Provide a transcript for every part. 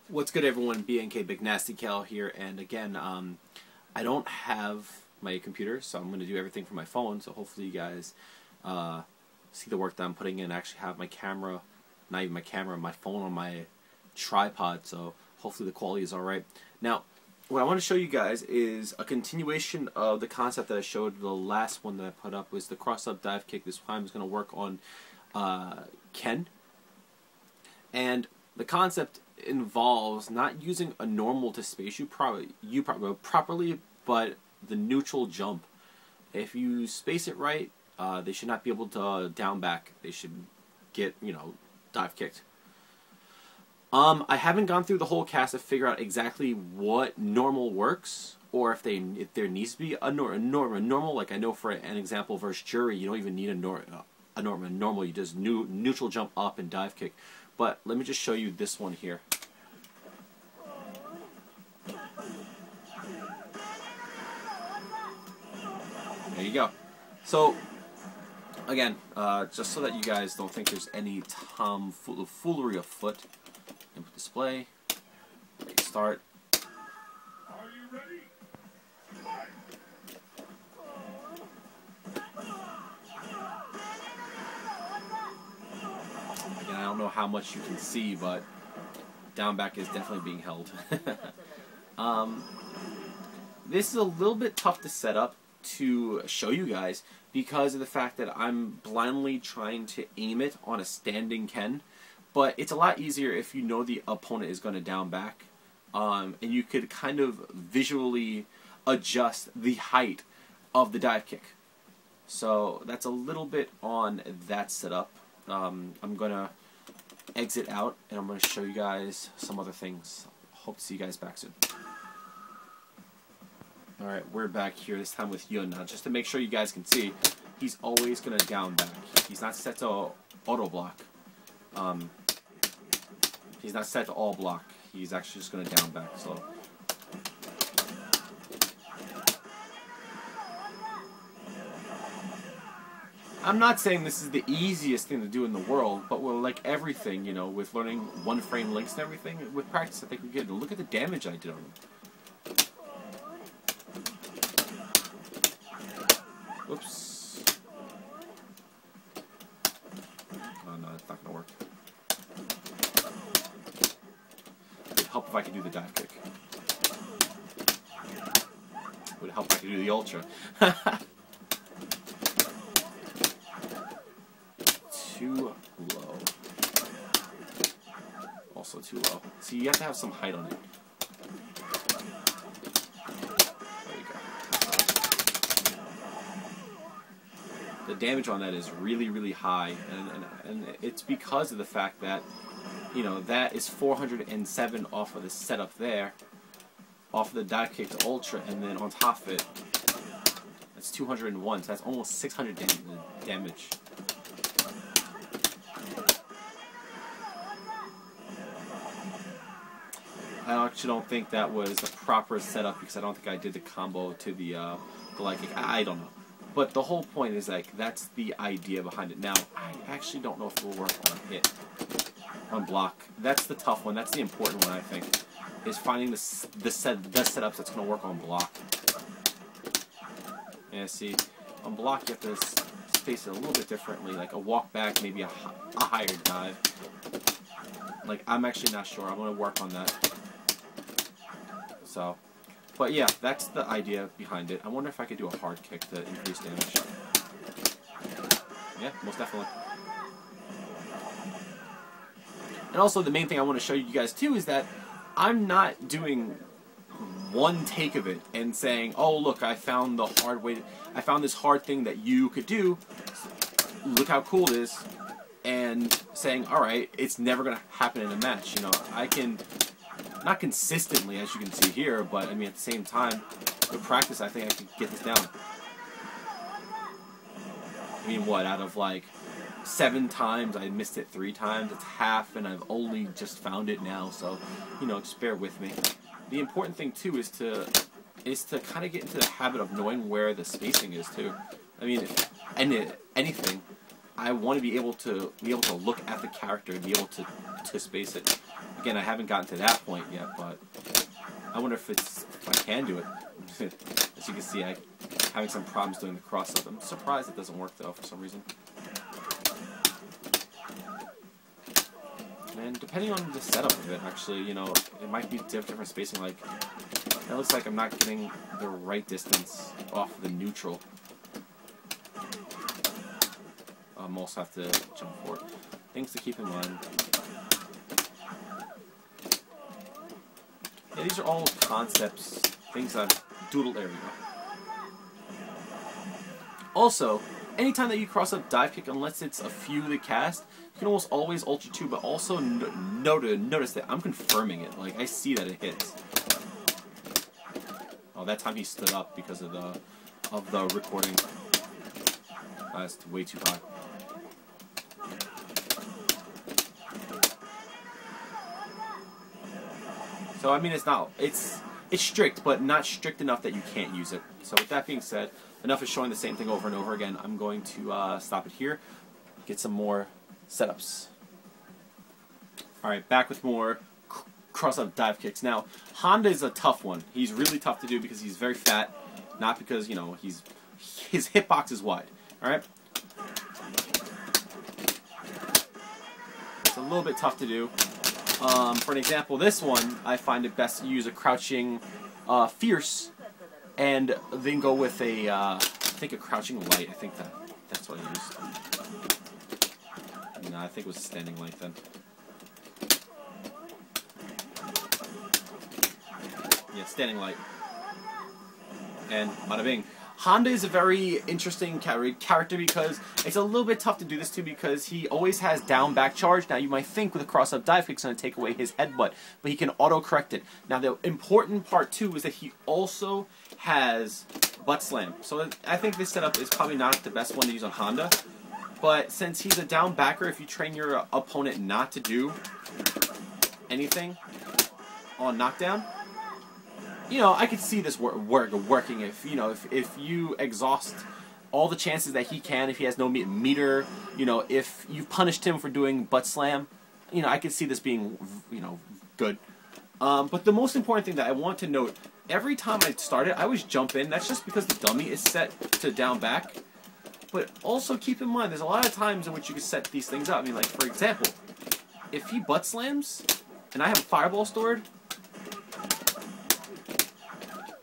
What's good, everyone? BNK Big Nasty Kail here, and again, I don't have my computer, so I'm going to do everything from my phone, so hopefully you guys see the work that I'm putting in. I actually have my camera, not even my camera, my phone on my tripod, so hopefully the quality is alright. Now, what I want to show you guys is a continuation of the concept that I showed. The last one that I put up was the cross-up dive kick. This time is going to work on Ken, and the concept involves not using a normal to space you properly, but the neutral jump. If you space it right, they should not be able to down back. They should get, dive kicked. I haven't gone through the whole cast to figure out exactly what normal works, or if there needs to be a normal. Like I know for an example versus Juri, you don't even need a normal. You just neutral jump up and dive kick. But let me just show you this one here. There you go. So, again, just so that you guys don't think there's any tomfoolery afoot, input display, start. Are you ready? Again, I don't know how much you can see, but down back is definitely being held. This is a little bit tough to set up to show you guys because of the fact that I'm blindly trying to aim it on a standing Ken, but it's a lot easier if you know the opponent is going to down back, and you could kind of visually adjust the height of the dive kick. So that's a little bit on that setup. I'm going to exit out and I'm going to show you guys some other things. Hope to see you guys back soon. Alright, we're back here, this time with Yun. Now, just to make sure you guys can see, he's always going to down back. He's not set to auto block. He's not set to all block. He's actually just going to down back. So, I'm not saying this is the easiest thing to do in the world, but like everything, with learning one frame links and everything, with practice I think we get. Look at the damage I did on him. Whoops. Oh no, it's not going to work. It would help if I could do the dive kick. It would help if I could do the ultra. Too low. Also too low. See, you have to have some height on it. The damage on that is really, really high, and it's because of the fact that, that is 407 off of the setup there, off of the dive kick to ultra, and then on top of it, that's 201, so that's almost 600 damage. I actually don't think that was the proper setup because I don't think I did the combo to the light kick. I don't know. But the whole point is, that's the idea behind it. Now, I actually don't know if it will work on hit, on block. That's the tough one. That's the important one, I think, is finding the setups that's going to work on block. Yeah, see, on block you have to space it a little bit differently, like a walk back, maybe a higher dive. I'm actually not sure. I'm going to work on that. So... But yeah, that's the idea behind it. I wonder if I could do a hard kick to increase damage. Yeah, most definitely. And also the main thing I want to show you guys too is that I'm not doing one take of it and saying, oh look, I found the hard way, I found this hard thing that you could do, look how cool it is, and saying, alright, it's never going to happen in a match. I can... Not consistently, as you can see here, but at the same time, with practice, I think I could get this down. What, out of 7 times, I missed it 3 times, it's half, and I've only just found it now, so, just bear with me. The important thing, too, is to kind of get into the habit of knowing where the spacing is, too. Anything, I want to be able to look at the character and be able to space it. Again, I haven't gotten to that point yet, but I wonder if I can do it. As you can see, I'm having some problems doing the cross-up. I'm surprised it doesn't work, though, for some reason. And depending on the setup of it, actually, you know, it might be different spacing. Like, that looks like I'm not getting the right distance off the neutral. Also have to jump forward. Things to keep in mind. Yeah, these are all concepts, things I've doodled. There we go. Also, anytime that you cross up dive kick, unless it's a few to cast, you can almost always Ultra 2, but also notice that I'm confirming it. Like, I see that it hits. Oh, that time he stood up because of the recording. That's way too high. So I mean, it's strict, but not strict enough that you can't use it. So with that being said, enough of showing the same thing over and over again. I'm going to stop it here, get some more setups. Alright, back with more cross-up dive kicks. Now, Honda is a tough one. He's really tough to do because he's very fat, not because, you know, his hitbox is wide. Alright? It's a little bit tough to do. For an example, this one, I find it best to use a crouching fierce, and then go with a, I think a crouching light. I think that's what I used. No, I think it was a standing light then. Yeah, standing light. And bada bing. Honda is a very interesting character because it's a little bit tough to do this to because he always has down back charge. Now you might think with a cross-up dive kick it's going to take away his headbutt, but he can auto-correct it. Now the important part too is that he also has butt slam. So I think this setup is probably not the best one to use on Honda, but since he's a down backer, if you train your opponent not to do anything on knockdown, you know, I could see this working if, you know, if you exhaust all the chances that he can, if he has no meter, you know, if you've punished him for doing butt slam, you know, I could see this being, you know, good. But the most important thing that I want to note, every time I start it, I always jump in. That's just because the dummy is set to down back. But also keep in mind, there's a lot of times in which you can set these things up. I mean, like, for example, if he butt slams, and I have a fireball stored,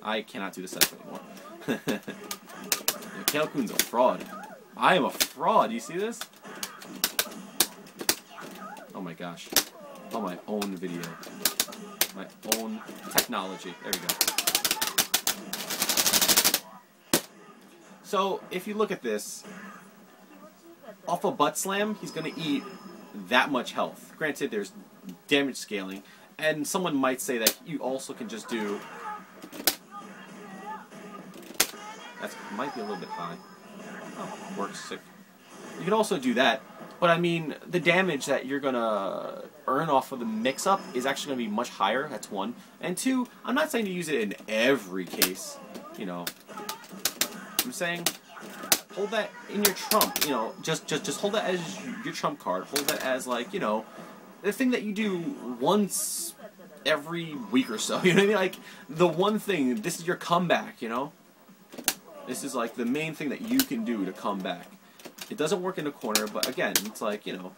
I cannot do the setup anymore. Kail-kun's a fraud. I am a fraud. You see this? Oh my gosh. On my own video. My own technology. There we go. So, if you look at this, off a butt slam, he's going to eat that much health. Granted, there's damage scaling, and someone might say that you also can just do... That might be a little bit high. Oh, works sick. You can also do that, but I mean, the damage that you're gonna earn off of the mix-up is actually gonna be much higher. That's one. And two, I'm not saying to use it in every case. You know, I'm saying hold that in your trump. You know, just hold that as your trump card. Hold that as, like, you know, the thing that you do once every week or so. You know what I mean? Like, the one thing. This is your comeback. You know. This is like the main thing that you can do to come back. It doesn't work in the corner, but again, it's like, you know,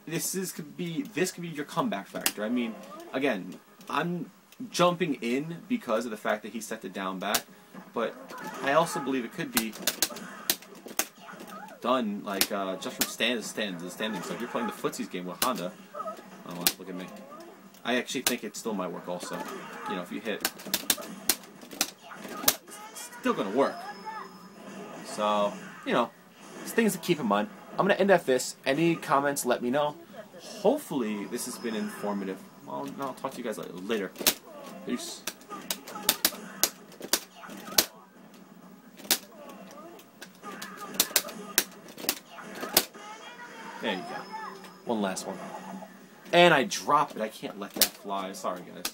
this could be your comeback factor. I mean, again, I'm jumping in because of the fact that he set the down back, but I also believe it could be done like just from standing. So if you're playing the footsies game with Honda, oh, look at me. I actually think it still might work also. You know, if you hit. Still gonna work. So, you know, it's things to keep in mind. I'm gonna end at this. Any comments, let me know. Hopefully this has been informative. Well, I'll talk to you guys later. Peace. There you go. One last one. And I dropped it. I can't let that fly. Sorry, guys.